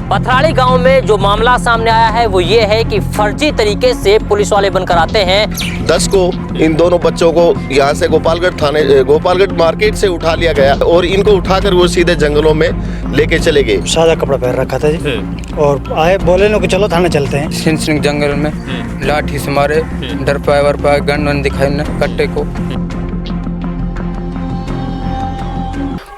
पथराली गांव में जो मामला सामने आया है वो ये है कि फर्जी तरीके से पुलिस वाले बनकर आते हैं। 10 को इन दोनों बच्चों को यहाँ से गोपालगढ़ मार्केट से उठा लिया गया और इनको उठाकर वो सीधे जंगलों में लेके चले गए। सादा कपड़ा पहन रखा था जी और आए बोले नो कि चलो थाने चलते हैं। सिंह जंगल में लाठी से मारे, डर पाए वर पाए, गन वन दिखाई न कट्टे को।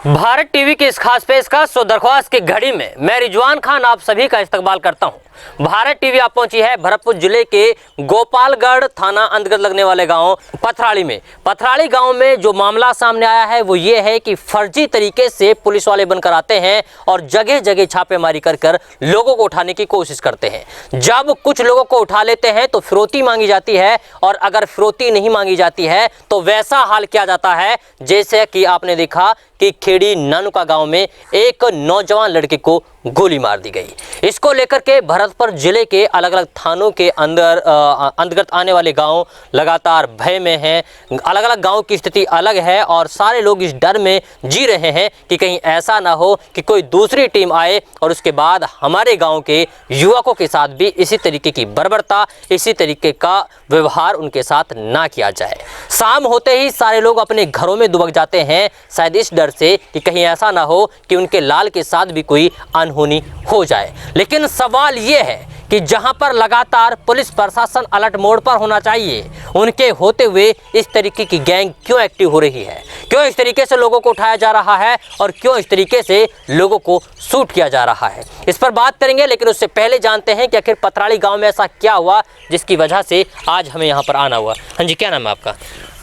भारत टीवी की इस खास पेशकश और दरख्वास्त की घड़ी में मैं रिजवान खान आप सभी का इस्तकबाल करता हूं। भारत टीवी आप पहुंची है भरतपुर जिले के गोपालगढ़ थाना अंतर्गत लगने वाले गांव पथराली में। पथराली गांव में जो मामला सामने आया है वो ये है कि फर्जी तरीके से पुलिस वाले बनकर आते हैं और जगह जगह छापेमारी कर लोगों को उठाने की कोशिश करते हैं। जब कुछ लोगों को उठा लेते हैं तो फिरौती मांगी जाती है और अगर फिरौती नहीं मांगी जाती है तो वैसा हाल किया जाता है जैसे कि आपने देखा कि खेड़ी नानुका गांव में एक नौजवान लड़के को गोली मार दी गई। इसको लेकर के भरतपुर जिले के अलग अलग थानों के अंतर्गत आने वाले गांव लगातार भय में हैं। अलग अलग गांव की स्थिति अलग है और सारे लोग इस डर में जी रहे हैं कि कहीं ऐसा ना हो कि कोई दूसरी टीम आए और उसके बाद हमारे गांव के युवकों के साथ भी इसी तरीके की बर्बरता, इसी तरीके का व्यवहार उनके साथ ना किया जाए। शाम होते ही सारे लोग अपने घरों में दुबक जाते हैं, शायद इस डर से कि कहीं ऐसा ना हो कि उनके लाल के साथ भी कोई अनहोनी हो जाए। लेकिन सवाल ये है कि जहां पर लगातार पुलिस प्रशासन अलर्ट मोड पर होना चाहिए, उनके होते हुए इस तरीके की गैंग क्यों एक्टिव हो रही है, क्यों इस तरीके से लोगों को उठाया जा रहा है और क्यों इस तरीके से लोगों को शूट किया जा रहा है, इस पर बात करेंगे। लेकिन उससे पहले जानते हैं कि आखिर पथराली गांव में ऐसा क्या हुआ जिसकी वजह से आज हमें यहाँ पर आना हुआ। हाँ जी, क्या नाम है आपका?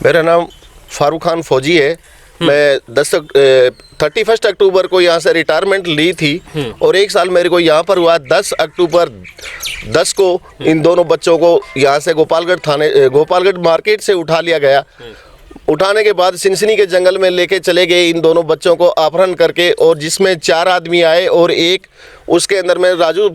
मेरा नाम फारूक खान फौजी है। मैं 31 अक्टूबर को यहाँ से रिटायरमेंट ली थी और एक साल मेरे को यहाँ पर हुआ। 10 अक्टूबर 10 को इन दोनों बच्चों को यहाँ से गोपालगढ़ मार्केट से उठा लिया गया। उठाने के बाद सिनसिनी के जंगल में लेके चले गए इन दोनों बच्चों को अपहरण करके, और जिसमें 4 आदमी आए और एक उसके अंदर में राजू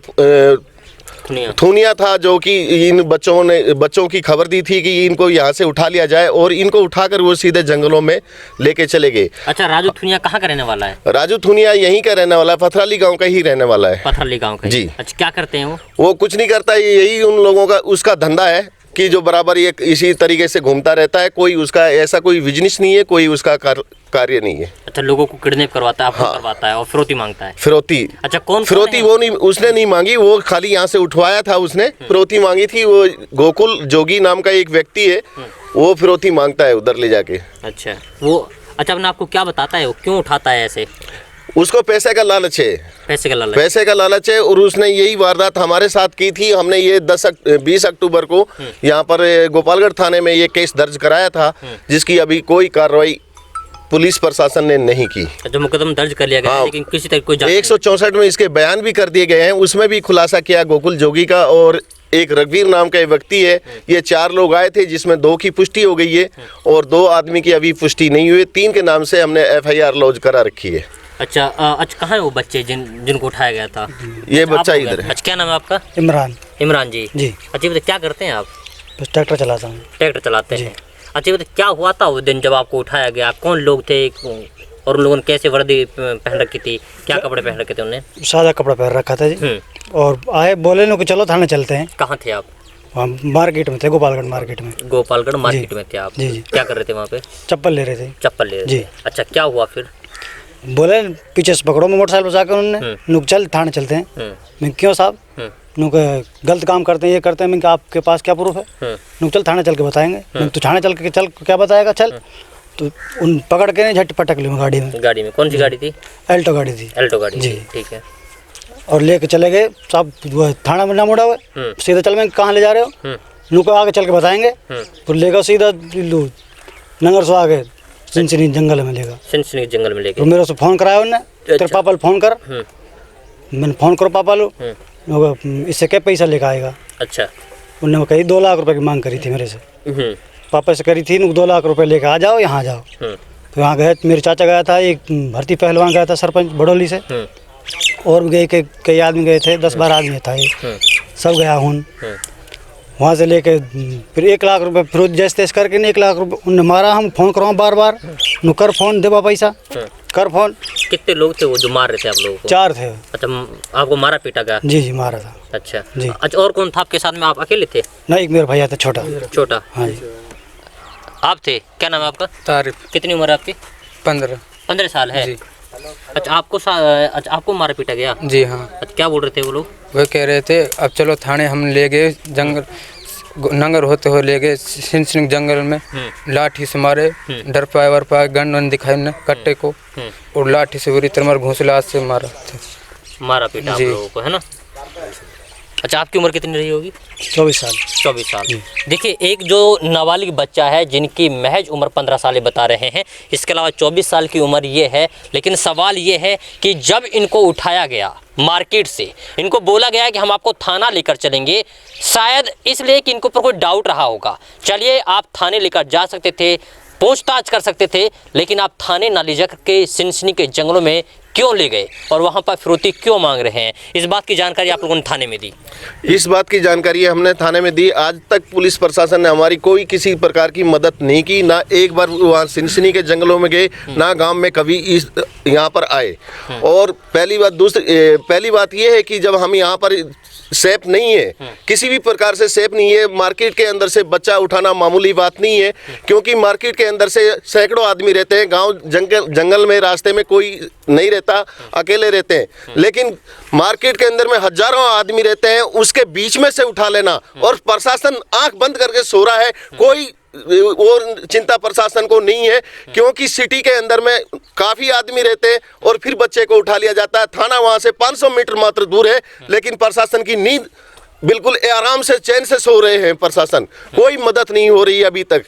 थुनिया था जो कि इन बच्चों की खबर दी थी कि इनको यहाँ से उठा लिया जाए और इनको उठाकर वो सीधे जंगलों में लेके चले गए। अच्छा, राजू थुनिया कहाँ का रहने वाला है? राजू थुनिया यहीं का रहने वाला है, पथराली गांव का ही रहने वाला है। पथराली गांव का जी। अच्छा, क्या करते हैं वो कुछ नहीं करता, यही उन लोगों का उसका धंधा है कि जो बराबर ये इसी तरीके से घूमता रहता है। कोई उसका ऐसा कोई बिजनेस नहीं है, कोई उसका कार्य नहीं है। अच्छा, लोगों को किडनैप करवाता है, करवाता है और फिरौती मांगता है। फिरौती? अच्छा, कौन फिरौती? वो नहीं, उसने नहीं मांगी, वो खाली यहाँ से उठवाया था उसने। फिरौती मांगी थी वो गोकुल जोगी नाम का एक व्यक्ति है, वो फिरौती मांगता है उधर ले जाके। अच्छा, वो अपने आपको क्या बताता है, वो क्यों उठाता है ऐसे? उसको पैसे का लालच है। पैसे का लालच है और उसने यही वारदात हमारे साथ की थी। हमने ये 20 अक्टूबर को यहाँ पर गोपालगढ़ थाने में ये केस दर्ज कराया था, जिसकी अभी कोई कार्रवाई पुलिस प्रशासन ने नहीं की। जो मुकदमा दर्ज कर लिया गया है, लेकिन किसी तरह कोई 164 में इसके बयान भी कर दिए गए हैं। उसमें भी खुलासा किया गोकुल जोगी का और एक रघुवीर नाम का व्यक्ति है। ये 4 लोग आए थे जिसमें 2 की पुष्टि हो गई है और 2 आदमी की अभी पुष्टि नहीं हुई। 3 के नाम से हमने FIR लॉन्च करा रखी है। अच्छा, कहाँ है वो बच्चे जिनको उठाया गया था? ये बच्चा इधर है। अच्छा, क्या नाम है आपका? इमरान जी। जी। अच्छा, बताइए क्या करते हैं आप? बस ट्रैक्टर चलाता हूँ। ट्रैक्टर चलाते हैं। अच्छा, बताइए क्या हुआ था उस दिन जब आपको उठाया गया? कौन लोग थे और उन लोगों ने कैसे वर्दी पहन रखी थी, क्या कपड़े पहन रखे थे उन्हें? सादा कपड़ा पहन रखा था जी और आए बोले नो कि चलो थाने चलते हैं। कहाँ थे आप? हम मार्केट में थे, गोपालगढ़ मार्केट में। गोपालगढ़ मार्केट में थे आप? जी। क्या कर रहे थे वहाँ पे? चप्पल ले रहे थे। चप्पल ले रहे थे? अच्छा, क्या हुआ फिर? बोले पीछे से पकड़ो, मैं मोटरसाइकिल बचा कर उन्होंने नुक चल थाने चलते हैं। मैं क्यों साहब, नुक गलत काम करते हैं, ये करते हैं। मैं आपके पास क्या प्रूफ है? नुक चल थाने चल के बताएंगे। तू थाने चल के चल क्या बताएगा, चल। तो उन पकड़ के झट पटक ली गाड़ी में। कौन सी गाड़ी थी? एल्टो गाड़ी थी। एल्टो गाड़ी जी, ठीक है। और लेके चले गए साहब, थाना में ना मुड़ा हुआ, सीधा चल। मैं कहाँ ले जा रहे हो? नुक आगे चल के बताएंगे। तो लेगा सीधा नंगर से आगे सिनसिनी जंगल में लेगा। सिनसिनी जंगल में लेके तो मेरे से फ़ोन कराया उन्होंने। तेरे पापा को फ़ोन कर। मैंने फ़ोन करो पापा लो, इससे क्या पैसा लेकर आएगा? अच्छा, उन्होंने कही 2 लाख रुपए की मांग करी थी मेरे से। पापा से करी थी 2 लाख रुपए लेकर आ जाओ, यहाँ जाओ। तो यहाँ गए, मेरे चाचा गया था, एक भर्ती पहलवान गया था सरपंच बड़ौली से, और भी गए कई आदमी गए थे, 10-12 आदमी था ये, सब गया हूँ। वहाँ से लेके फिर 1 लाख रुपए फिर जैसे तैसे करके 1 लाख रुपए उन्होंने मारा। हम फ़ोन कराऊँ बार बार, नुकर फ़ोन देवा पैसा, कर फोन। कितने लोग थे वो जो मार रहे थे आप लोगों को? 4 थे। अच्छा, आपको मारा पीटा गया? जी मारा था। अच्छा जी। अच्छा, और कौन था आपके साथ में? आप अकेले थे? नहीं, एक मेरा भैया था छोटा। छोटा? हाँ जी। आप थे? क्या नाम है आपका? तारिफ। कितनी उम्र है आपकी? 15 साल है? जी। अच्छा, अच्छा आपको मारा पीटा गया? जी हाँ। अच्छा, क्या बोल रहे थे वो लोग? वे कह रहे थे अब चलो थाने, हम ले गए जंगल नंगर होते हुए ले गए सिंह जंगल में, लाठी से मारे, डर पाए वर पाए, गन वन दिखाए उन्हें कट्टे को, और लाठी से बुरी तरह घूंसला से मारा था। मारा पीटा आप जी। लोगों को, है ना? अच्छा, आपकी उम्र कितनी रही होगी? 24 साल। 24 साल। देखिए, एक जो नाबालिग बच्चा है जिनकी महज उम्र 15 साल बता रहे हैं, इसके अलावा 24 साल की उम्र ये है। लेकिन सवाल ये है कि जब इनको उठाया गया मार्केट से, इनको बोला गया कि हम आपको थाना लेकर चलेंगे, शायद इसलिए कि इनको ऊपर कोई डाउट रहा होगा। चलिए, आप थाने लेकर जा सकते थे, पूछताछ कर सकते थे, लेकिन आप थाने ना ले जाकर के सिनसिनी के जंगलों में क्यों ले गए और वहाँ पर फिरौती क्यों मांग रहे हैं? इस बात की जानकारी आप लोगों ने थाने में दी? इस बात की जानकारी हमने थाने में दी। आज तक पुलिस प्रशासन ने हमारी कोई किसी प्रकार की मदद नहीं की। ना एक बार वहाँ सिनसिनी के जंगलों में गए, ना गांव में कभी इस यहाँ पर आए। और पहली बात ये है कि जब हम यहाँ पर सेफ नहीं है, किसी भी प्रकार से सेफ नहीं है। मार्केट के अंदर से बच्चा उठाना मामूली बात नहीं है, क्योंकि मार्केट के अंदर से सैकड़ों आदमी रहते हैं। गांव जंगल में रास्ते में कोई नहीं रहता, अकेले रहते हैं। लेकिन मार्केट के अंदर में हजारों आदमी रहते हैं, उसके बीच में से उठा लेना, और प्रशासन आंख बंद करके सो रहा है। कोई और चिंता प्रशासन को नहीं है, क्योंकि सिटी के अंदर में काफ़ी आदमी रहते हैं और फिर बच्चे को उठा लिया जाता है। थाना वहाँ से 500 मीटर मात्र दूर है, लेकिन प्रशासन की नींद बिल्कुल आराम से चैन से सो रहे हैं। प्रशासन कोई मदद नहीं हो रही है अभी तक,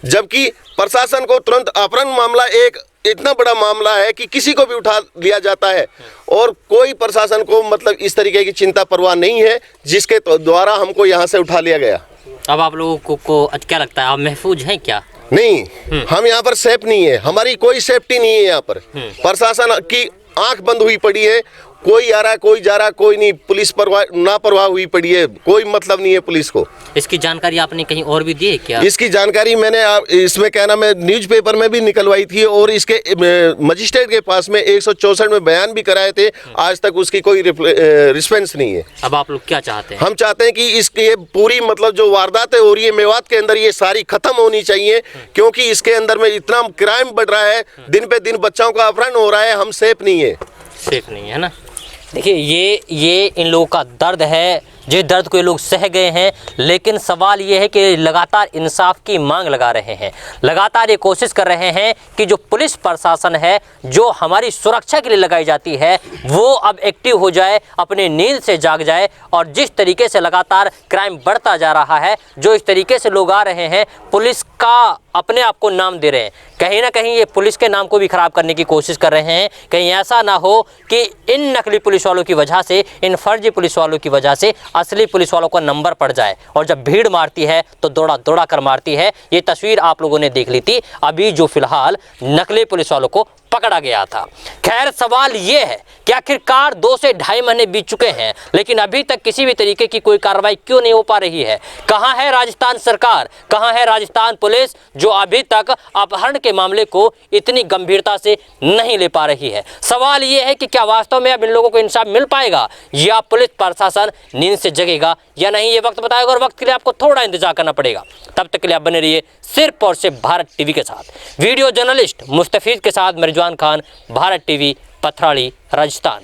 जबकि प्रशासन को तुरंत अपहरण मामला एक इतना बड़ा मामला है कि किसी को भी उठा लिया जाता है, और कोई प्रशासन को मतलब इस तरीके की चिंता परवाह नहीं है, जिसके द्वारा हमको यहाँ से उठा लिया गया। अब आप लोगों को क्या लगता है, आप महफूज हैं क्या? नहीं, हम यहाँ पर सेफ नहीं है, हमारी कोई सेफ्टी नहीं है। यहाँ पर प्रशासन की आंख बंद हुई पड़ी है। कोई आ रहा है, कोई जा रहा है, कोई नहीं। पुलिस लापरवाह हुई पड़ी है, कोई मतलब नहीं है पुलिस को। इसकी जानकारी आपने कहीं और भी दी है क्या? इसकी जानकारी मैंने इसमें क्या नाम है, न्यूज़पेपर में भी निकलवाई थी, और इसके मजिस्ट्रेट के पास में 164 में बयान भी कराए थे। आज तक उसकी कोई रिस्पॉन्स नहीं है। अब आप लोग क्या चाहते हैं? हम चाहते हैं कि इसकी ये पूरी मतलब जो वारदातें हो रही है मेवात के अंदर, ये सारी खत्म होनी चाहिए, क्योंकि इसके अंदर में इतना क्राइम बढ़ रहा है, दिन पे दिन बच्चों का अपहरण हो रहा है। हम सेफ नहीं है। सेफ नहीं है ना? देखिए, ये इन लोगों का दर्द है, जिस दर्द को ये लोग सह गए हैं। लेकिन सवाल ये है कि लगातार इंसाफ की मांग लगा रहे हैं, लगातार ये कोशिश कर रहे हैं कि जो पुलिस प्रशासन है, जो हमारी सुरक्षा के लिए लगाई जाती है, वो अब एक्टिव हो जाए, अपने नींद से जाग जाए। और जिस तरीके से लगातार क्राइम बढ़ता जा रहा है, जो इस तरीके से लोग आ रहे हैं, पुलिस का अपने आप को नाम दे रहे हैं, कहीं ना कहीं ये पुलिस के नाम को भी खराब करने की कोशिश कर रहे हैं। कहीं ऐसा ना हो कि इन नकली पुलिस वालों की वजह से, इन फर्जी पुलिस वालों की वजह से असली पुलिस वालों का नंबर पड़ जाए, और जब भीड़ मारती है तो दौड़ा दौड़ा कर मारती है। ये तस्वीर आप लोगों ने देख ली थी अभी, जो फिलहाल नकली पुलिस वालों को पकड़ा गया था। खैर, सवाल ये है कि आखिरकार 2 से ढाई महीने बीत चुके हैं, लेकिन अभी तक किसी भी तरीके की कोई कार्रवाई क्यों नहीं हो पा रही है? कहां है राजस्थान सरकार, कहां है राजस्थान पुलिस, जो अभी तक अपहरण के मामले को इतनी गंभीरता से नहीं ले पा रही है? सवाल ये है कि क्या वास्तव में अब इन लोगों को इंसाफ मिल पाएगा, या पुलिस प्रशासन नींद से जगेगा या नहीं? ये वक्त बताएगा, और वक्त के लिए आपको थोड़ा इंतजार करना पड़ेगा। तब तक के लिए आप बने रहिए सिर्फ और सिर्फ भारत टीवी के साथ। वीडियो जर्नलिस्ट मुस्तफीज के साथ रिजवान खान, भारत टीवी, पथराड़ी, राजस्थान।